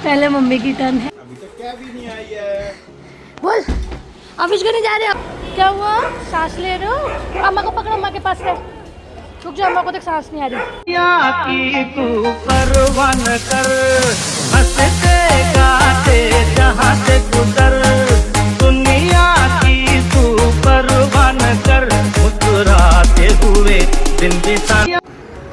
पहले मम्मी की टर्न है। अभी तक क्या भी नहीं आई है। बोल, ऑफिस क्यों नहीं जा रहे हो? क्या हुआ? सांस ले रहे हो? अम्मा को पकड़ो, अम्मा के पास है। रुक जाओ, अम्मा को तक सांस नहीं आ रही। की तू परवाह न कर, हंसते गाते जहाँ से गुजर, दुनिया की तू परवाह न कर, मुस्कुराते हुए दिन बिता।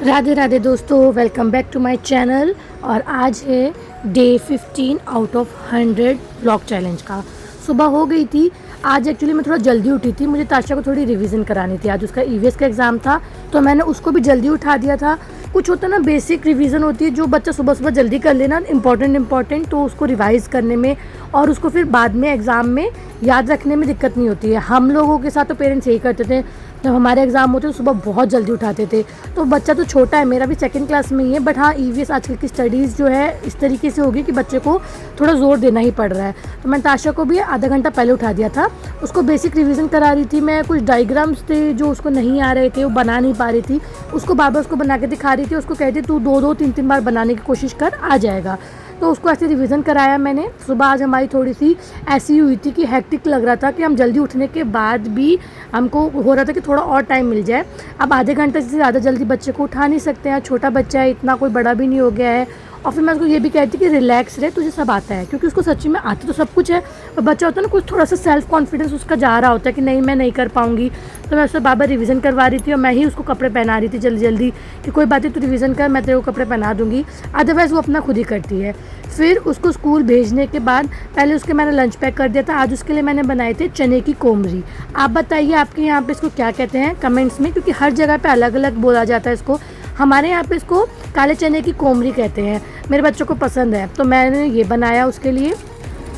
राधे राधे दोस्तों, welcome back to my channel. और आज है day 15 out of 100 vlog challenge का। सुबह हो गई थी। आज एक्चुअली मैं थोड़ा जल्दी उठी थी, मुझे ताशा को थोड़ी रिवीजन करानी थी। आज उसका ईवीएस का एग्ज़ाम था तो मैंने उसको भी जल्दी उठा दिया था। कुछ होता है ना, बेसिक रिवीजन होती है जो बच्चा सुबह सुबह जल्दी कर लेना, इम्पॉर्टेंट तो उसको रिवाइज़ करने में और उसको फिर बाद में एग्ज़ाम में याद रखने में दिक्कत नहीं होती है। हम लोगों के साथ तो पेरेंट्स यही करते थे, जब हमारे एग्ज़ाम होते तो सुबह बहुत जल्दी उठाते थे। तो बच्चा तो छोटा है, मेरा भी 2nd क्लास में ही है, बट हाँ ईवीएस आजकल की स्टडीज़ जो है इस तरीके से होगी कि बच्चे को थोड़ा ज़ोर देना ही पड़ रहा है। तो मैंने ताशा को भी आधा घंटा पहले उठा दिया था। उसको बेसिक रिवीजन करा रही थी मैं। कुछ डायग्राम्स थे जो उसको नहीं आ रहे थे, वो बना नहीं पा रही थी, उसको बार बार उसको बना के दिखा रही थी। उसको कहती तू 2-2 3-3 बार बनाने की कोशिश कर, आ जाएगा। तो उसको ऐसे रिवीजन कराया मैंने। सुबह आज हमारी थोड़ी सी ऐसी हुई थी कि हेक्टिक लग रहा था कि हम जल्दी उठने के बाद भी हमको हो रहा था कि थोड़ा और टाइम मिल जाए। अब आधे घंटे से ज़्यादा जल्दी बच्चे को उठा नहीं सकते हैं, छोटा बच्चा है, इतना कोई बड़ा भी नहीं हो गया है। और फिर मैं उसको ये भी कहती कि रिलैक्स रहे, तुझे सब आता है, क्योंकि उसको सच्ची में आता तो सब कुछ है। पर बच्चा होता है ना, कुछ थोड़ा सा सेल्फ कॉन्फिडेंस उसका जा रहा होता है कि नहीं मैं नहीं कर पाऊँगी। तो मैं उससे बार बार रिवीजन करवा रही थी और मैं ही उसको कपड़े पहना रही थी जल्दी जल्दी कि कोई बात नहीं, तू रिवीजन कर, मैं तेरे को कपड़े पहना दूँगी। अदरवाइज़ वो अपना खुद ही करती है। फिर उसको स्कूल भेजने के बाद पहले उसके मैंने लंच पैक कर दिया था। आज उसके लिए मैंने बनाए थे चने की कोमरी। आप बताइए आपके यहाँ पे इसको क्या कहते हैं कमेंट्स में, क्योंकि हर जगह पे अलग अलग बोला जाता है इसको। हमारे यहाँ पे इसको काले चने की कोमरी कहते हैं। मेरे बच्चों को पसंद है तो मैंने ये बनाया उसके लिए।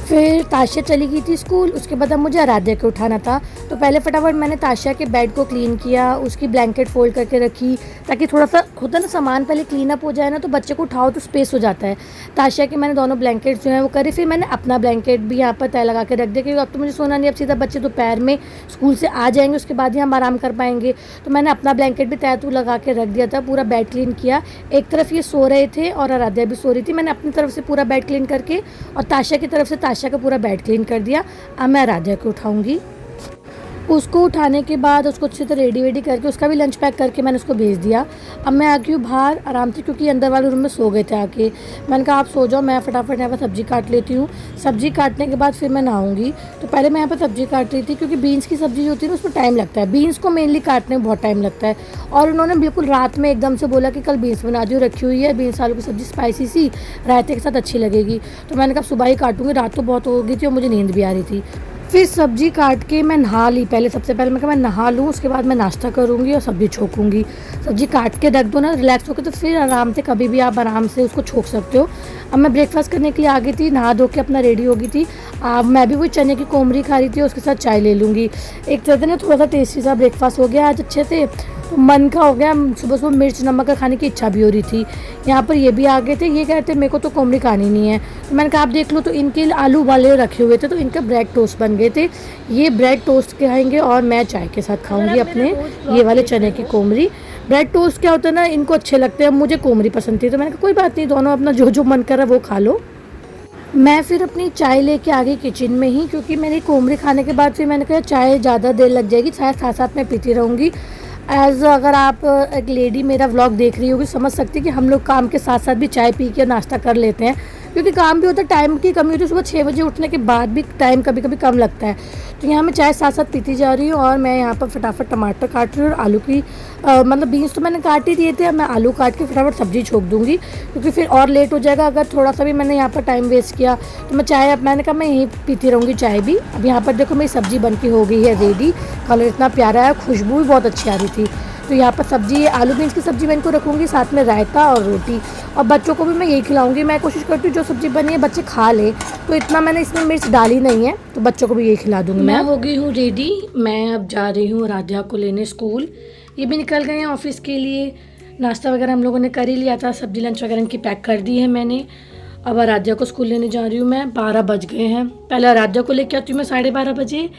फिर ताशा चली गई थी स्कूल, उसके बाद अब मुझे आराध्या को उठाना था। तो पहले फटाफट मैंने ताशा के बेड को क्लीन किया, उसकी ब्लैंकेट फोल्ड करके रखी ताकि थोड़ा सा होता ना सामान पहले क्लीन अप हो जाए ना, तो बच्चे को उठाओ तो स्पेस हो जाता है। ताशा के मैंने दोनों ब्लैंकेट जो हैं वो करे। फिर मैंने अपना ब्लैंकेट भी यहाँ पर तय लगा के रख दिया, क्योंकि अब तो मुझे सोना नहीं, अब सीधा बच्चे दोपहर में स्कूल से आ जाएंगे, उसके बाद ही हम आराम कर पाएंगे। तो मैंने अपना ब्लैंकेट भी तय लगा के रख दिया था। पूरा बेड क्लीन किया। एक तरफ ये सो रहे थे और आराध्या भी सो रही थी। मैंने अपनी तरफ से पूरा बेड क्लीन करके और ताशा की तरफ से ताशा का पूरा बेड क्लीन कर दिया। अब मैं आराध्या को उठाऊंगी। उसको उठाने के बाद उसको अच्छे से रेडी वेडी करके उसका भी लंच पैक करके मैंने उसको भेज दिया। अब मैं आ गई हूँ बाहर आराम से, क्योंकि अंदर वाले रूम में सो गए थे आके। मैंने कहा आप सो जाओ, मैं फटाफट यहाँ पर सब्ज़ी काट लेती हूँ। सब्ज़ी काटने के बाद फिर मैं नहाऊंगी। तो पहले मैं यहाँ पर सब्ज़ी काट रही थी, क्योंकि बीन्स की सब्ज़ी जो होती है ना उसमें टाइम लगता है। बीन्स को मेनली काटने में बहुत टाइम लगता है। और उन्होंने बिल्कुल रात में एकदम से बोला कि कल बीन्स बना दी, रखी हुई है बीन्स आलू की सब्ज़ी, स्पाइसी सी, रायते के साथ अच्छी लगेगी। तो मैंने कहा सुबह ही काटूँगी, रात तो बहुत हो गई थी और मुझे नींद भी आ रही थी। फिर सब्ज़ी काट के मैं नहा ली। पहले सबसे पहले मैं कहा मैं नहा लूँ, उसके बाद मैं नाश्ता करूँगी और सब्ज़ी छोकूँगी। सब्ज़ी काट के रख दो ना रिलैक्स होकर, तो फिर आराम से कभी भी आप आराम से उसको छोक सकते हो। अब मैं ब्रेकफास्ट करने के लिए आ गई थी, नहा धो के अपना रेडी हो गई थी। अब मैं भी वही चने की कोमरी खा रही थी और उसके साथ चाय ले लूँगी। एक तरह से ना थोड़ा सा टेस्टी सा ब्रेकफास्ट हो गया आज अच्छे से। तो मन का हो गया, सुबह सुबह मिर्च नमक का खाने की इच्छा भी हो रही थी। यहाँ पर ये भी आ गए थे, ये कहते मेरे को तो कोमरी खानी नहीं है। तो मैंने कहा आप देख लो, तो इनके आलू वाले रखे हुए थे तो इनका ब्रेड टोस्ट बन गए थे। ये ब्रेड टोस्ट खाएंगे और मैं चाय के साथ खाऊंगी अपने ये वाले चने की कोमरी। ब्रेड टोस्ट क्या होता है ना, इनको अच्छे लगते हैं, मुझे कोमरी पसंद थी। तो मैंने कहा कोई बात नहीं, दोनों अपना जो जो मन कर रहा है वो खा लो। मैं फिर अपनी चाय लेके आ गई किचन में ही, क्योंकि मेरी कोमरी खाने के बाद फिर मैंने कहा चाय ज़्यादा देर लग जाएगी, चाय साथ साथ में पीती रहूँगी। अगर आप एक लेडी मेरा व्लॉग देख रही होगी समझ सकती है कि हम लोग काम के साथ साथ भी चाय पी के नाश्ता कर लेते हैं, क्योंकि काम भी होता है, टाइम की कमी होती है। सुबह 6 बजे उठने के बाद भी टाइम कभी कभी कम लगता है। तो यहाँ मैं चाय साथ साथ पीती जा रही हूँ और मैं यहाँ पर फटाफट टमाटर काट रही हूँ और आलू की मतलब बीन्स तो मैंने काट ही दिए थे। अब मैं आलू काट के फटाफट सब्ज़ी छोक दूँगी, क्योंकि फिर और लेट हो जाएगा अगर थोड़ा सा भी मैंने यहाँ पर टाइम वेस्ट किया। तो मैं चाय, अब मैंने कहा मैं यहीं पीती रहूँगी चाय भी। अब यहाँ पर देखो मेरी सब्ज़ी बन के हो गई है रेडी। कलर इतना प्यारा है, खुशबू भी बहुत अच्छी आ रही थी। तो यहाँ पर सब्ज़ी, आलू बीन्स की सब्ज़ी मैं इनको रखूँगी, साथ में रायता और रोटी। और बच्चों को भी मैं यही खिलाऊँगी। मैं कोशिश करती हूँ जो सब्ज़ी बनी है बच्चे खा ले, तो इतना मैंने इसमें मिर्च डाली नहीं है, तो बच्चों को भी यही खिला दूँगी। मैं हो गई हूँ रेडी, मैं अब जा रही हूँ राध्या को लेने स्कूल। ये भी निकल गए हैं ऑफिस के लिए। नाश्ता वगैरह हम लोगों ने कर ही लिया था, सब्ज़ी लंच वगैरह इनकी पैक कर दी है मैंने। अब आराध्या को स्कूल लेने जा रही हूँ मैं। 12 बज गए हैं। पहले आराध्या को लेके आती हूँ मैं 12:30 बजे,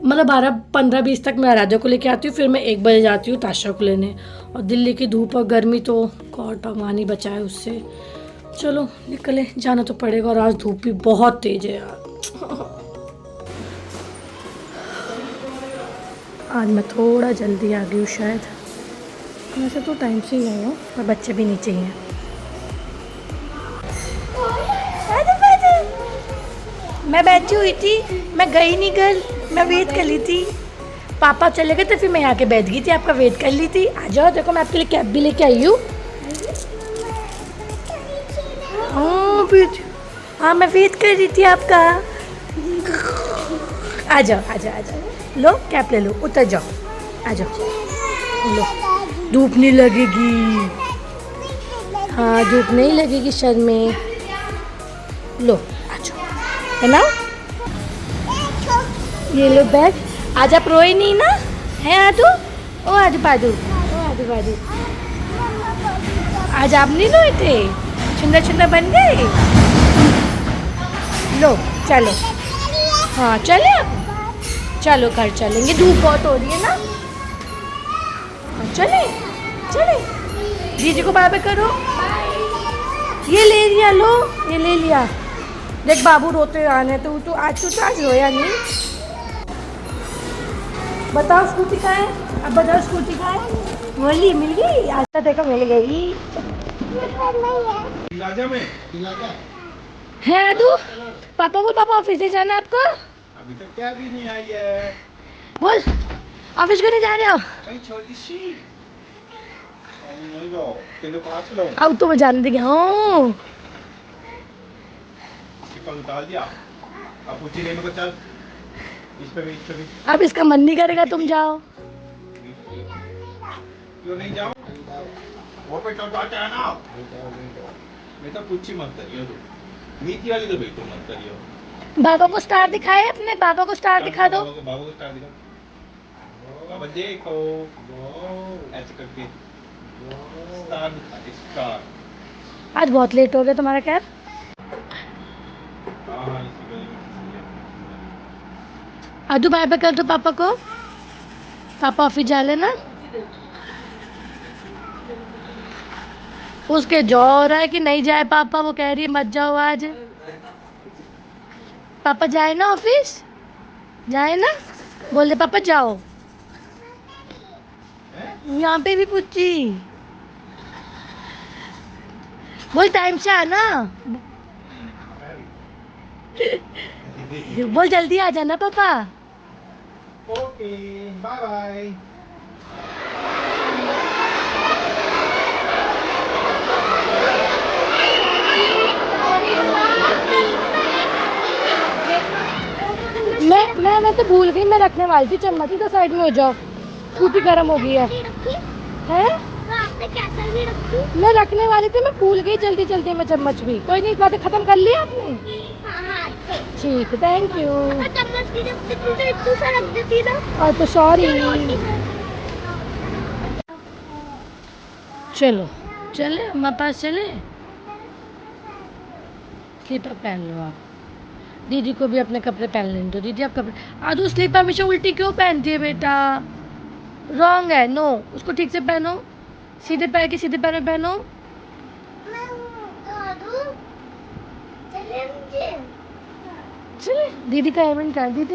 मतलब 12:15-20 तक मैं आराध्या को लेके आती हूँ। फिर मैं 1 बजे जाती हूँ ताशा को लेने। और दिल्ली की धूप और गर्मी तो गॉड भगवान ही बचाए उससे। चलो निकले, जाना तो पड़ेगा और आज धूप भी बहुत तेज है यार। आज मैं थोड़ा जल्दी आ गई हूँ शायद, वैसे तो टाइम से ही आई हूँ और बच्चे भी नीचे ही हैं। मैं बैठी हुई थी, मैं गई नहीं घर, मैं वेट कर ली थी। पापा चले गए तो फिर मैं यहाँ के बैठ गई थी, आपका वेट कर ली थी। आ जाओ, देखो मैं आपके लिए कैब भी लेके आई हूँ। हाँ मैं वेट कर रही थी आपका। आ जाओ आ जाओ आ जाओ, लो कैब ले लो, उतर जाओ, आ जाओ, लो धूप नहीं लगेगी। हाँ धूप नहीं लगेगी सर में, लो आ जाओ, है ना। ये लो बैग, आज आप रोए नहीं ना, है आदू? ओ आदू पादू, ओ आदू पादू, आज आप नहीं रोए थे, सुंदर सुंदर बन गए। लो चलो, हाँ चले अब, चलो घर चलेंगे, धूप बहुत हो रही है ना। हाँ चले चले, दीदी को बाय बाय करो। ये ले लिया, लो ये ले लिया। देख बाबू रोते आने, तो आज रोया नहीं। बताओ स्कूटी कहाँ है, अब बताओ स्कूटी कहाँ है। बोली मिल गई, आज तक देखो मिल गई। राजा में है आदू, पापा बोल, पापा ऑफिस से जाना आपको। अभी तक क्या भी नहीं आई है। बोल ऑफिस को नहीं जा रहे हो। कहीं छोटी सी नहीं लो, तेरे पास लो। अब तो मैं जाने देंगे। हाँ कल उतार दिया, अब पूछी नहीं मेरे को, चल इस पे भी अब इसका मन नहीं करेगा तुम जाओ। क्यों नहीं जाऊं, वो पे तो जाता है ना। मैं तो पूछी मत करियो, तू मीठी वाली तो बिल्कुल मत करियो। बाबा को स्टार दिखाए, अपने बाबा को स्टार दिखा दो। बाबा को स्टार दिखा, बाबा देखो ऐसे करके स्टार दिखा, स्टार। आज बहुत लेट हो गया तुम्हारा कैब। हाँ इसी को आदू बाय बाय कर दो पापा को, पापा ऑफिस जा लेना। उसके जो हो रहा है कि नहीं जाए पापा, वो कह रही है मत जाओ आज। पापा जाए ना ऑफिस, जाए ना, बोले पापा जाओ। यहाँ पे भी पूछी, बोल टाइम से आना, बोल जल्दी आ जाना पापा। Okay bye bye. मैं तो भूल गई, मैं रखने वाली थी चम्मच ही, तो साइड में हो जाओ, स्कूटी गर्म हो गई है। हैं? मैं रखने वाली थी, मैं भूल गई जल्दी जल्दी में चम्मच भी। कोई नहीं, बातें खत्म कर लिया आपने। ठीक, थैंक यू। और तो सॉरी। चलो चले अम्मा पास चले, स्लीपर पहन लो आप। दीदी को भी अपने कपड़े पहन लेने दो। दीदी आप कपड़े, आदू स्लीपर हमेशा उल्टी क्यों पहनती है बेटा, रॉन्ग है। नो, उसको ठीक से पहनो, सीधे पैर के सीधे पैर में पहनो। चले, दीदी का हेवन कर, दीदी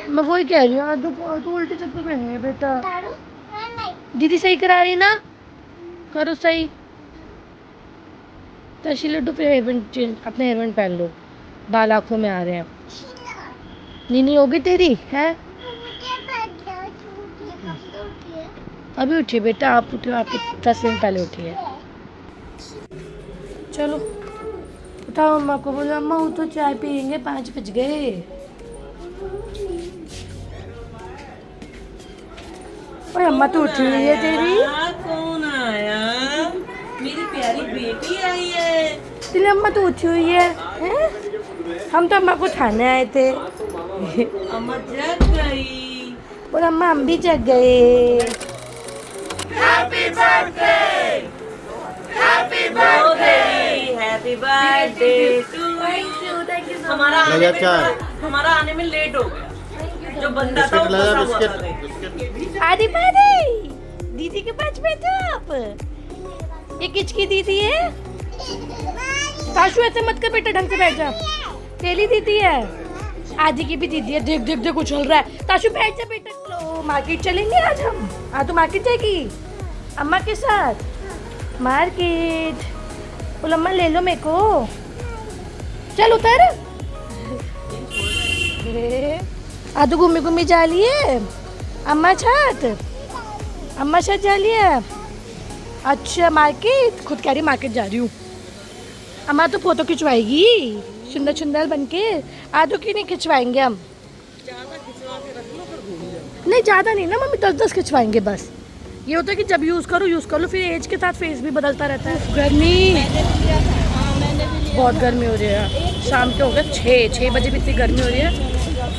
मैं वही कह रही हूँ, आदू तू उल्टी चप्पल पहन है बेटा। दीदी सही करा रही ना, करो सही। तशी लड्डू फिर हेवन चेंज, अपने हेवन पहन लो, बाल आँखों में आ रहे हैं। नीनी होगी तेरी है, अभी उठी बेटा, आप उठे, आपकी 10 मिनट पहले उठी है। चलो उठाओ, अम्मा को बोलो, अम्मा उठो चाय पियेंगे, 5 बज गए। ओए अम्मा तो उठी हुई है तेरी। कौन आया? मेरी प्यारी बेटी आई है। तेरी अम्मा तो उठी हुई है, हैं? हम तो अम्मा को उठाने आए थे। अम्मा जग गई। और अम्मा हम भी जग गए। Happy birthday, happy birthday, happy birthday to you. हमारा आने में लेट हो गया, जो बंदा था वो फंसा हुआ था। आदि पादी दीदी के पास बैठो आप। ये किसकी दीदी है? ताशु ऐसे मत कर बेटा, ढंग से बैठ जा। तेली दीदी है, आदि की भी दीदी है। देख देख देख उछल रहा है। ताशु बैठ जा बेटा। चलो मार्केट चलेंगे आज हम। आज तो मार्केट जाएगी अम्मा के साथ। मार्केट बोल अम्मा ले लो मेरे को। चल उतर। आदू घूमी घूमी जा लिए अम्मा छत। अम्मा छत जा लिए। अच्छा मार्केट, खुद कह रही मार्केट जा रही हूँ। अम्मा तो फोटो खिंचवाएगी सुंदर सुंदर बन के। आदू की नहीं खिंचवाएंगे हम। नहीं ज़्यादा नहीं ना मम्मी, 10-10 खिंचवाएंगे बस। ये होता है कि जब यूज़ कर लो, फिर एज के साथ फेस भी बदलता रहता है। गर्मी बहुत गर्मी हो रही है। शाम के हो गए 6 बजे भी इतनी गर्मी हो रही है।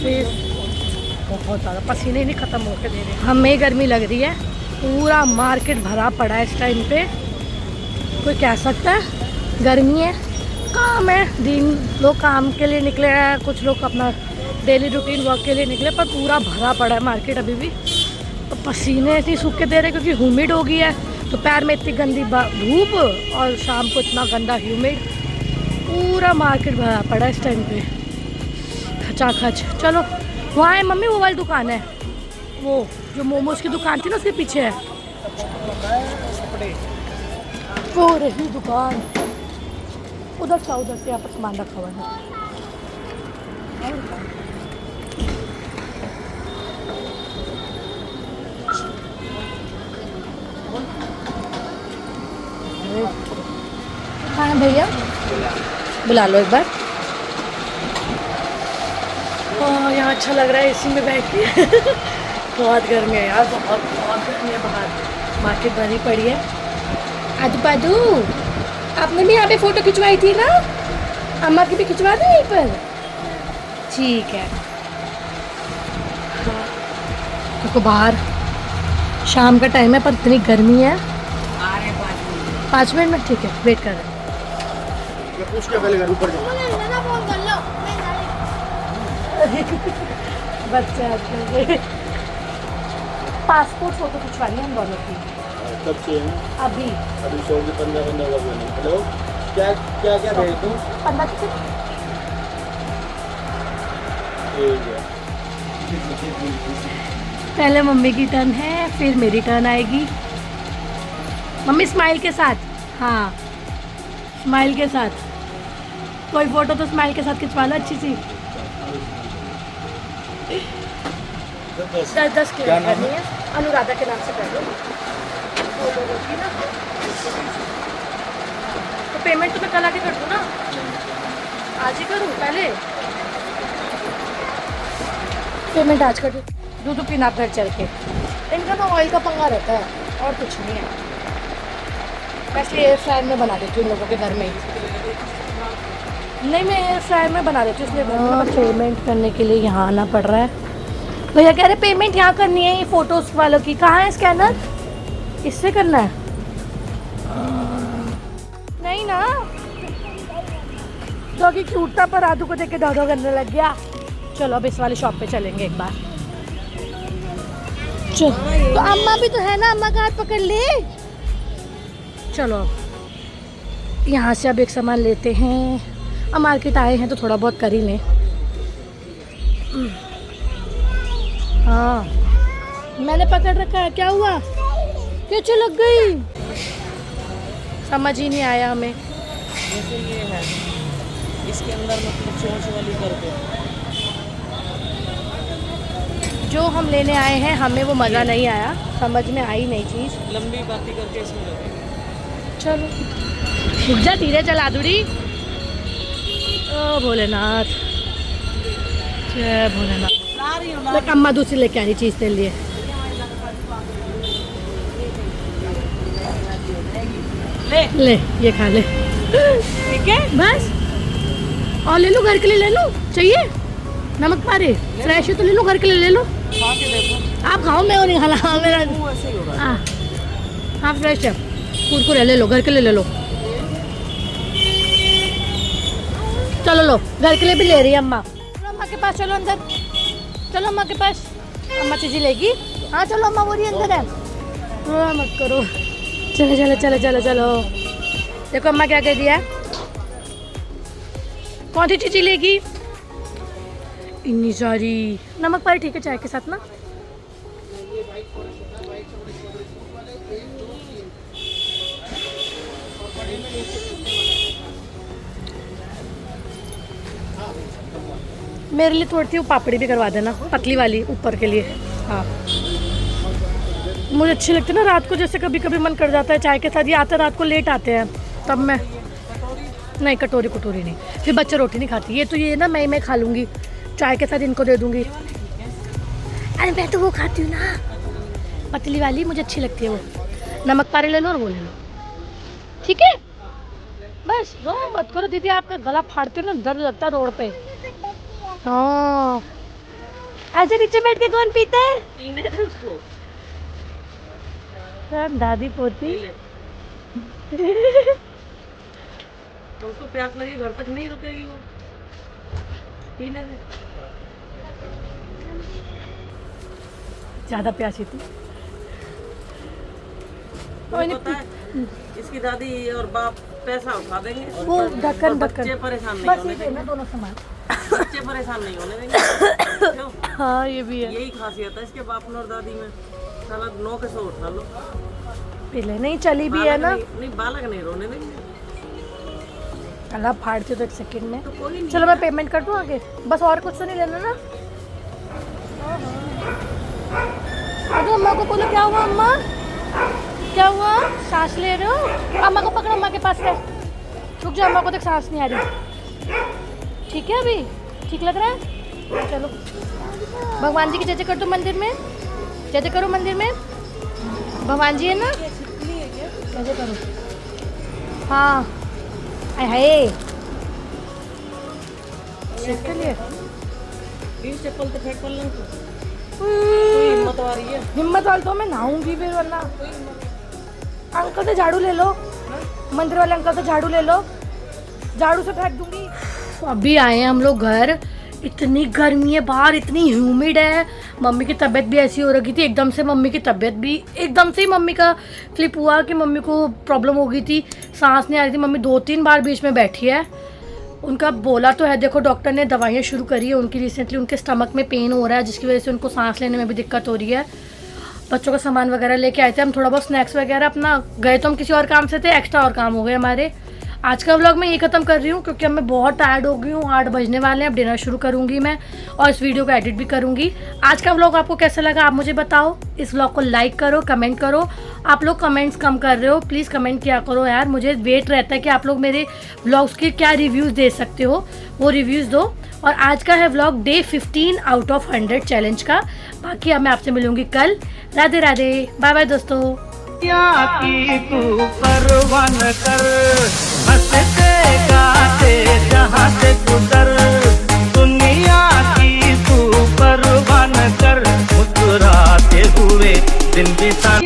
फिर बहुत ज़्यादा पसीने नहीं ख़त्म होकर दे रहे। हमें गर्मी लग रही है। पूरा मार्केट भरा पड़ा है इस टाइम पे। कोई कह सकता है गर्मी है, काम है, दिन लोग काम के लिए निकले हैं, कुछ लोग अपना डेली रूटीन वर्क के लिए निकले, पर पूरा भरा पड़ा है मार्केट अभी भी। तो पसीने ऐसे सूख के दे रहे हैं क्योंकि ह्यूमिड हो गई है। दोपहर में इतनी गंदी धूप और शाम को इतना गंदा ह्यूमिड। पूरा मार्केट भरा पड़ा है इस टाइम पे, खचाखच। चलो वहाँ है मम्मी, वो वाली दुकान है, वो जो मोमोज की दुकान थी ना उसके पीछे है वो रही दुकान। उधर से यहाँ पर सामान रखा हुआ है। हाँ भैया बुला लो एक बार। यहाँ अच्छा लग रहा है एसी में बैठ के। बहुत गर्मी है यार, बहुत गर्मी है बाहर। मार्केट भरी पड़ी है। आदू पादू आपने भी यहाँ पे फ़ोटो खिंचवाई थी ना, अम्मा की भी खिंचवा दें यहीं पर। ठीक है। देखो बाहर शाम का टाइम है पर इतनी गर्मी है। 5 मिनट में ठीक है, वेट कर रहे हैं। बच्चे पासपोर्ट फोटो खिंचवानी है हम दोनों की। कब चाहिए? अभी 15 हेलो क्या क्या क्या भेज दूँ? 15 से पहले मम्मी की टर्न है, फिर मेरी टर्न आएगी। मम्मी स्माइल के साथ, हाँ स्माइल के साथ। कोई फोटो तो स्माइल के साथ खिंचवा लो अच्छी सी। 10 की करनी है, अनुराधा के नाम से कर लो। तो पेमेंट तो मैं कल आके कर दूँ ना, आज ही करूँ पहले पेमेंट आज कर दूँ। दूध पीना घर चल के। इनका ना ऑयल का पंगा रहता है और कुछ नहीं है। वैसे एयर फ्रायर में बना देती हूँ लोगों के घर में ही। नहीं मैं एयर फ्रायर में बना देती हूँ, इसलिए पेमेंट करने के लिए यहाँ आना पड़ रहा है। भैया कह रहे पेमेंट यहाँ करनी है, ये फ़ोटोज़ वालों की। कहाँ है स्कैनर? इससे करना है? नहीं ना, क्योंकि क्यूटता पर आदू को देख के दौड़ करने लग गया। चलो अब इस वाले शॉप पे चलेंगे एक बार। चलो तो अम्मा भी तो है ना, अम्मा का हाथ पकड़ ले। चलो अब यहाँ से अब एक सामान लेते हैं। अब मार्केट आए हैं तो थोड़ा बहुत कर ही लें। हाँ मैंने पकड़ रखा है। क्या हुआ? कैसे लग गई? समझ ही नहीं आया हमें। जैसे ये है, इसके अंदर मतलब चोंच वाली करके जो हम लेने आए हैं हमें वो मज़ा नहीं आया, समझ में आई नहीं चीज़। लंबी बाती करके इसमें लगे। चलो रुक जा, धीरे चला दूरी। ओ भोलेनाथ, जय भोलेनाथ। देख अम्मा दूसरी लेके आ रही चीज़ तेरे लिए। ले ये खा ले, ठीक है बस। और ले लो घर के लिए, ले लो। चाहिए नमक पारे फ्रेश है तो ले लो, घर के लिए ले लो। खा के देखो। आप खाओ, मैं और नहीं खाना। हाँ मेरा मुंह ऐसे ही हो रहा है। हाँ फ्रेश है, कुरकुरे ले लो, घर के लिए ले लो। चलो लो, घर के लिए भी ले रही है अम्मा। चलो अम्मा के पास, चलो अंदर, चलो अम्मा के पास। अम्मा चीज़ी लेगी। हाँ चलो अम्मा, वो रही अंदर है। रो मत करो। चलो चलो चलो चलो चलो देखो अम्मा क्या कह दिया है, कौन सी चीज़ लेगी, इतनी सारी। नमक पारी ठीक है चाय के साथ ना। मेरे लिए थोड़ी सी वो पापड़ी भी करवा देना, पतली वाली ऊपर के लिए। हाँ मुझे अच्छी लगती है ना रात को, जैसे कभी कभी मन कर जाता है चाय के साथ। ये आते रात को लेट आते हैं तब मैं नहीं, कटोरी कटोरी नहीं, फिर बच्चे रोटी नहीं खाती। ये तो ये ना मैं खा लूँगी, चाय के साथ इनको दे दूँगी। अरे मैं तो वो खाती हूँ ना पतली वाली, मुझे अच्छी लगती है वो। नमक पारे ले लो और वो ले लो, ठीक है। बस रो मत करो दीदी, आपका गला फाड़ते हो ना, दर्द लगता है रोड पे। हाँ ऐसे नीचे बैठ के कौन पीता है? दादी पोती। तो उसको प्यास लगी, घर तक नहीं रुकेगी वो पीने से। ज्यादा प्यासी थी। मुझे पता है इसकी दादी और बाप पैसा उठा देंगे, वो ढक्कन बच्चे परेशान नहीं बस होने ये देना दोनों सामान। बच्चे परेशान नहीं होने देंगे। क्यों? हाँ ये भी है। यही खासियत है इसके बाप और दादी में, साला 9 के 100 उठा लो। पहले नहीं चली भी है ना, नहीं बालक नहीं रोने देंगे। अल्लाह फाड़ती तो एक सेकंड में। तो कोई नहीं, चलो मैं पेमेंट कर दूँ आगे, बस और कुछ तो नहीं लेना ना। अरे अम्मा को बोलो, क्या हुआ अम्मा, क्या हुआ, सांस ले रहे हो? अम्मा को पकड़ो, अम्मा के पास है। रुक जाओ, अम्मा को देख सांस नहीं आ रही। ठीक है अभी ठीक लग रहा है? चलो भगवान जी की जय जय कर दो मंदिर में, जय जय करो मंदिर में। भगवान जी है ना, जय जय करो। हाँ हाय इसके लिए इन चप्पल तो फेंक पल कोई हिम्मत आ रही है। हिम्मत वाली तो मैं नहाऊंगी फिर, वरना। अंकल से झाड़ू ले लो, मंदिर वाले अंकल से झाड़ू ले लो, झाड़ू से फेंक दूंगी। अभी आए हैं हम लोग घर, इतनी गर्मी है बाहर, इतनी ह्यूमिड है। मम्मी की तबीयत भी ऐसी हो रखी थी, एकदम से मम्मी की तबीयत भी, एकदम से ही मम्मी का फ्लिप हुआ कि मम्मी को प्रॉब्लम हो गई थी, सांस नहीं आ रही थी। मम्मी 2-3 बार बीच में बैठी है। उनका बोला तो है, देखो डॉक्टर ने दवाइयाँ शुरू करी है उनकी रिसेंटली। उनके स्टमक में पेन हो रहा है जिसकी वजह से उनको सांस लेने में भी दिक्कत हो रही है। बच्चों का सामान वगैरह लेके आए थे हम, थोड़ा बहुत स्नैक्स वगैरह अपना, गए तो हम किसी और काम से थे, एक्स्ट्रा और काम हो गए हमारे। आज का व्लॉग मैं ये ख़त्म कर रही हूँ क्योंकि अब मैं बहुत टायर्ड हो गई हूँ। 8 बजने वाले हैं, अब डिनर शुरू करूँगी मैं और इस वीडियो को एडिट भी करूँगी। आज का व्लॉग आपको कैसा लगा आप मुझे बताओ। इस व्लॉग को लाइक करो, कमेंट करो। आप लोग कमेंट्स कम कर रहे हो, प्लीज़ कमेंट किया करो यार, मुझे वेट रहता है कि आप लोग मेरे व्लॉग्स के क्या रिव्यूज़ दे सकते हो, वो रिव्यूज़ दो। और आज का है vlog day 15 out of 100 challenge का। बाकी अब मैं आपसे मिलूँगी कल। राधे राधे, बाय बाय दोस्तों। की तू परवान कर, हंसते गाते जहाँ से गुजर, दुनिया की तू परवान कर, मुस्कुराते हुए दिन बिता।